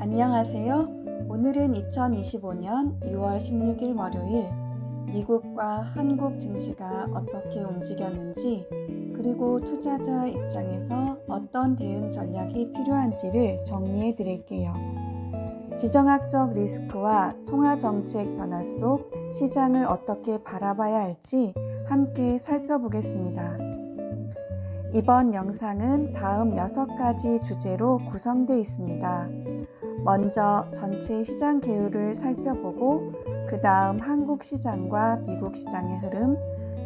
안녕하세요. 오늘은 2025년 6월 16일 월요일 미국과 한국 증시가 어떻게 움직였는지 그리고 투자자 입장에서 어떤 대응 전략이 필요한지를 정리해 드릴게요. 지정학적 리스크와 통화정책 변화 속 시장을 어떻게 바라봐야 할지 함께 살펴보겠습니다. 이번 영상은 다음 6가지 주제로 구성되어 있습니다. 먼저 전체 시장 개요를 살펴보고 그 다음 한국 시장과 미국 시장의 흐름,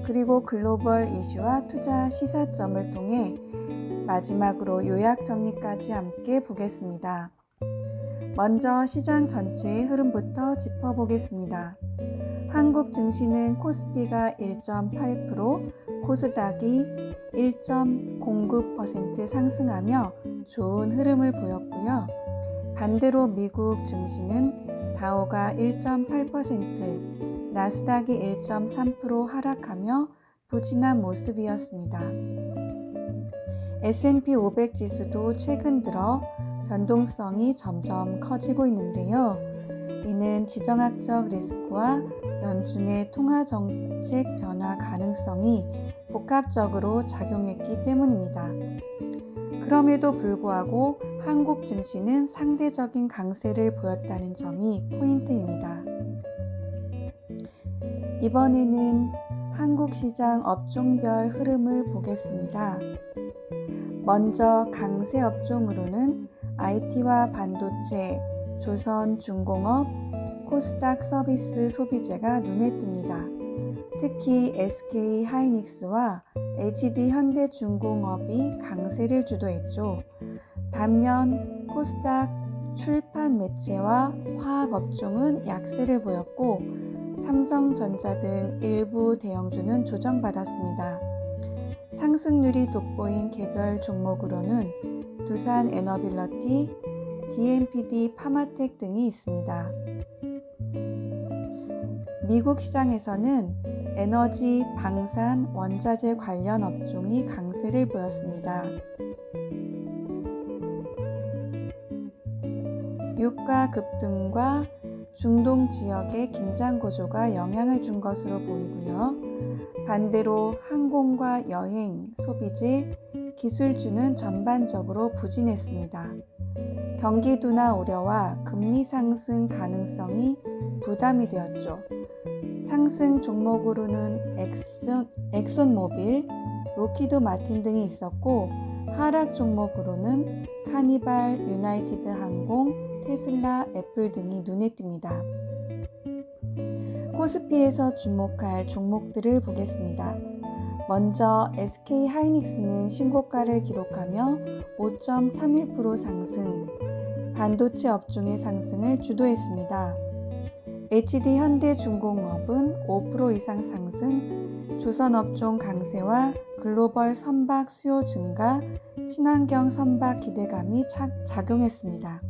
그리고 글로벌 이슈와 투자 시사점을 통해 마지막으로 요약 정리까지 함께 보겠습니다. 먼저 시장 전체의 흐름부터 짚어보겠습니다. 한국 증시는 코스피가 1.8%, 코스닥이 1.09% 상승하며 좋은 흐름을 보였고요. 반대로 미국 증시는 다우가 1.8%, 나스닥이 1.3% 하락하며 부진한 모습이었습니다. S&P 500 지수도 최근 들어 변동성이 점점 커지고 있는데요. 이는 지정학적 리스크와 연준의 통화정책 변화 가능성이 복합적으로 작용했기 때문입니다. 그럼에도 불구하고 한국 증시는 상대적인 강세를 보였다는 점이 포인트입니다. 이번에는 한국 시장 업종별 흐름을 보겠습니다. 먼저 강세 업종으로는 IT와 반도체, 조선중공업, 코스닥 서비스 소비재가 눈에 띕니다. 특히 SK 하이닉스와 HD 현대중공업이 강세를 주도했죠. 반면 코스닥 출판 매체와 화학업종은 약세를 보였고 삼성전자 등 일부 대형주는 조정받았습니다. 상승률이 돋보인 개별 종목으로는 두산 에너빌러티, DMPD 파마텍 등이 있습니다. 미국 시장에서는 에너지, 방산, 원자재 관련 업종이 강세를 보였습니다. 유가 급등과 중동 지역의 긴장 고조가 영향을 준 것으로 보이고요. 반대로 항공과 여행, 소비재, 기술주는 전반적으로 부진했습니다. 경기 둔화 우려와 금리 상승 가능성이 부담이 되었죠. 상승 종목으로는 엑손모빌, 로키드 마틴 등이 있었고 하락 종목으로는 카니발, 유나이티드 항공, 테슬라, 애플 등이 눈에 띕니다. 코스피에서 주목할 종목들을 보겠습니다. 먼저 SK 하이닉스는 신고가를 기록하며 5.31% 상승, 반도체 업종의 상승을 주도했습니다. HD 현대중공업은 5% 이상 상승, 조선업종 강세와 글로벌 선박 수요 증가, 친환경 선박 기대감이 작용했습니다.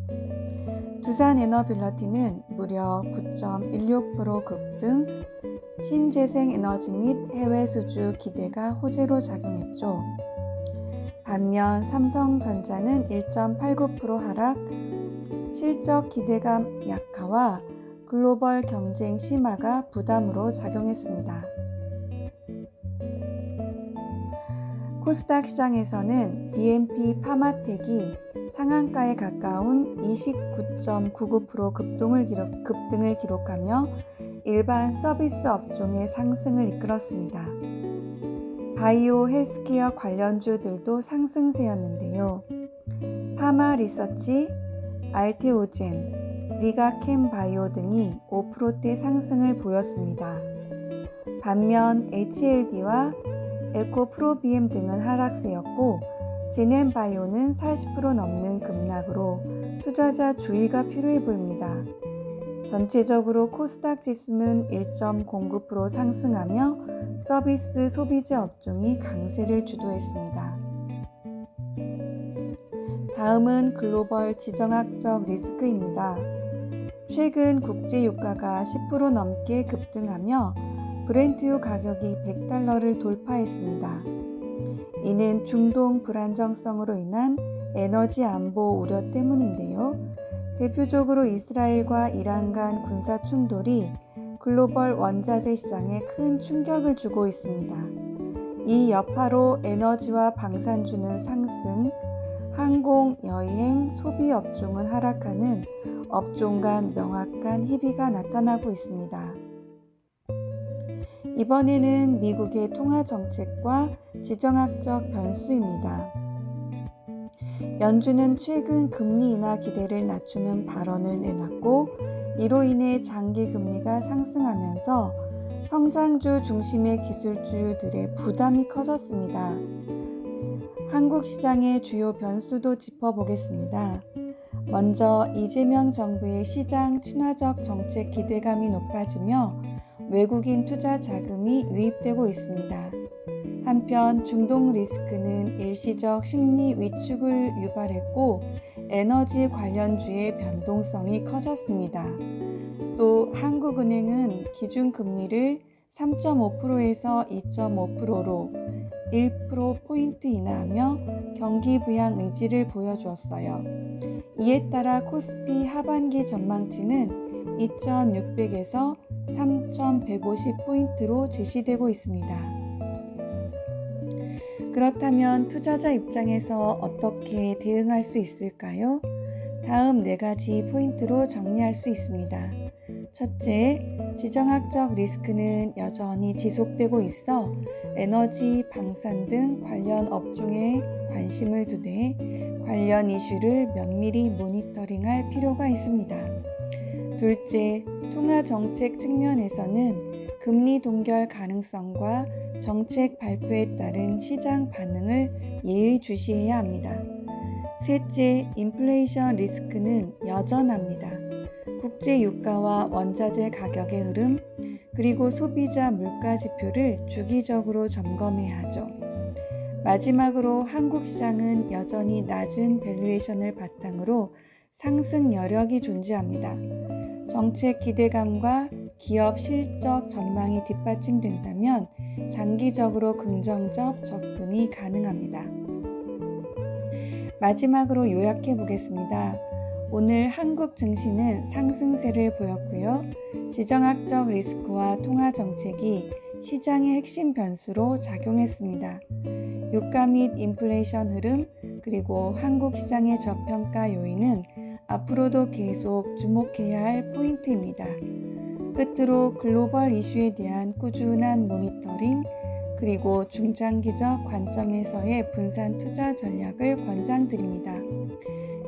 두산 에너빌러티는 무려 9.16% 급등, 신재생 에너지 및 해외 수주 기대가 호재로 작용했죠. 반면 삼성전자는 1.89% 하락, 실적 기대감 약화와 글로벌 경쟁 심화가 부담으로 작용했습니다. 코스닥 시장에서는 DMP 파마텍이 상한가에 가까운 29.99% 급등을 기록하며 일반 서비스 업종의 상승을 이끌었습니다. 바이오 헬스케어 관련주들도 상승세였는데요. 파마 리서치, 알테오젠, 리가캠 바이오 등이 5%대 상승을 보였습니다. 반면 HLB와 에코프로비엠 등은 하락세였고 제넨바이오는 40% 넘는 급락으로 투자자 주의가 필요해 보입니다. 전체적으로 코스닥 지수는 1.09% 상승하며 서비스 소비재 업종이 강세를 주도했습니다. 다음은 글로벌 지정학적 리스크입니다. 최근 국제 유가가 10% 넘게 급등하며 브렌트유 가격이 $100를 돌파했습니다. 이는 중동 불안정성으로 인한 에너지 안보 우려 때문인데요. 대표적으로 이스라엘과 이란 간 군사 충돌이 글로벌 원자재 시장에 큰 충격을 주고 있습니다. 이 여파로 에너지와 방산주는 상승, 항공, 여행, 소비 업종은 하락하는 업종 간 명확한 희비가 나타나고 있습니다. 이번에는 미국의 통화 정책과 지정학적 변수입니다. 연준은 최근 금리 인하 기대를 낮추는 발언을 내놨고, 이로 인해 장기 금리가 상승하면서 성장주 중심의 기술주들의 부담이 커졌습니다. 한국 시장의 주요 변수도 짚어보겠습니다. 먼저 이재명 정부의 시장 친화적 정책 기대감이 높아지며 외국인 투자 자금이 유입되고 있습니다. 한편 중동 리스크는 일시적 심리 위축을 유발했고 에너지 관련주의 변동성이 커졌습니다. 또 한국은행은 기준금리를 3.5%에서 2.5%로 1%포인트 인하하며 경기 부양 의지를 보여주었어요. 이에 따라 코스피 하반기 전망치는 2,600에서 3,150포인트로 제시되고 있습니다. 그렇다면 투자자 입장에서 어떻게 대응할 수 있을까요? 다음 4가지 포인트로 정리할 수 있습니다. 첫째, 지정학적 리스크는 여전히 지속되고 있어 에너지, 방산 등 관련 업종에 관심을 두되 관련 이슈를 면밀히 모니터링할 필요가 있습니다. 둘째, 통화 정책 측면에서는 금리 동결 가능성과 정책 발표에 따른 시장 반응을 예의주시해야 합니다. 셋째, 인플레이션 리스크는 여전합니다. 국제 유가와 원자재 가격의 흐름, 그리고 소비자 물가 지표를 주기적으로 점검해야 하죠. 마지막으로 한국 시장은 여전히 낮은 밸류에이션을 바탕으로 상승 여력이 존재합니다. 정책 기대감과 기업 실적 전망이 뒷받침된다면 장기적으로 긍정적 접근이 가능합니다. 마지막으로 요약해 보겠습니다. 오늘 한국 증시는 상승세를 보였고요. 지정학적 리스크와 통화 정책이 시장의 핵심 변수로 작용했습니다. 유가 및 인플레이션 흐름, 그리고 한국 시장의 저평가 요인은 앞으로도 계속 주목해야 할 포인트입니다. 끝으로 글로벌 이슈에 대한 꾸준한 모니터링, 그리고 중장기적 관점에서의 분산 투자 전략을 권장드립니다.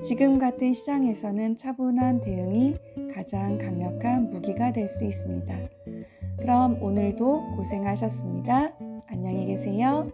지금 같은 시장에서는 차분한 대응이 가장 강력한 무기가 될 수 있습니다. 그럼 오늘도 고생하셨습니다. 안녕히 계세요.